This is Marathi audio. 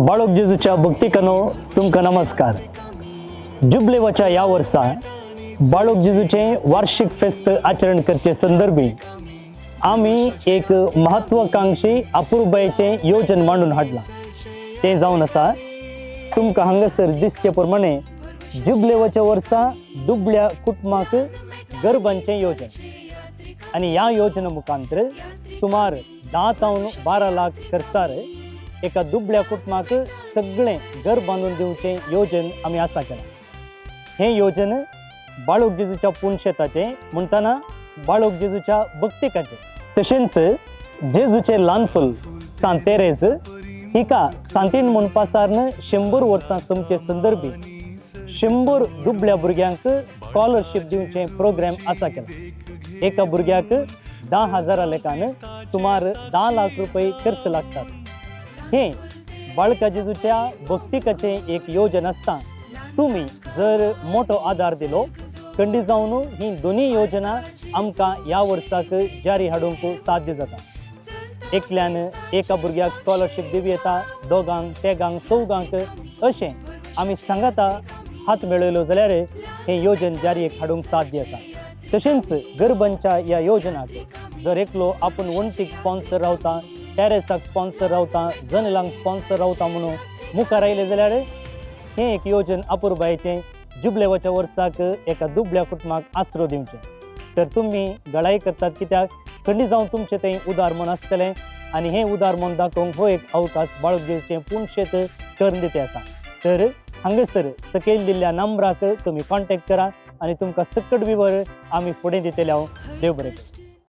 बाळोक जेजूच्या भक्तिकानो तुमका नमस्कार। जुबलेवाच्या या वर्सा बाळोक जेजूचे वार्षिक फेस्त आचरण करचे संदर्भी आम्ही एक महत्वाकांक्षी अपूर्वचे योजन मांडून हाडला। ते जाऊन असा तुमका हांगसर दिसचे प्रमाणे जुबलेवाच्या वर्सा दुबळ्या कुटुंबाक गरबांचे योजन आणि या योजना मुखांतर सुमार 10 ते 12 लाख खर्चार एका दुबळ्या कुटुंबाक सगळे घर बांधून देऊचे योजन आम्ही असा केला। हे योजन बाळोक जेजूच्या पुणशेताचे म्हणताना बाळोक जेजूच्या भक्तिकाचे तशेंच जेजूचे ल्हानपण सांत तेरेज हिका सांतीन म्हणपासारन 100 वर्सां समचे संदर्भी 100 दुबळ्या भुरग्यांक स्कॉलरशिप दिवचे प्रोग्राम असा केला। एका भुरग्याक 10,000 लेखान सुमार 10 लाख रुपये खर्च लागतात। हे बाळका जेजूच्या भक्तिकाचे एक योजना असता तुम्ही जर मोठो आधार दिलो खंडी जाऊन ही दोन्ही योजना आमका या वर्षाक जारी हाडूंक साध्य जाता। एकल्यान एका भुरग्याक स्कॉलरशिप दिवी येता, दोगांक तेगांक चौगांक अशें आमी सांगाता हात मेळयलो जाल्यार हे योजन जारी हाडूंक साध्य आसा। तशेंच गरबांच्या या योजनाक जर एकलो आपूण वणटीक स्पॉन्सर रावता, टॅरेसाक स्पॉन्सर रावता, जनलांक स्पॉन्सर रावता म्हणून मुखार आयले जाल्यार हे एक योजन अपूर्बायेचें जुबलेवाच्या वर्साक एका दुबळ्या कुटुंबाक आसरो दिवचे। तर तुम्ही गळाई करतात कित्याक खंडी जावन तुमचें तें उदार मन आसतलें आणि हे उदार मन दाखोवंक हो एक अवकाश बाळोक जेजूचें पुणशेत कर्णदिते आसा। तर हांगसर सकयल दिल्ल्या नंबराक तुम्ही कॉन्टॅक्ट करा आणि तुमकां सकट विवर आमी फुडें दितले हांव। देव बरें करूं।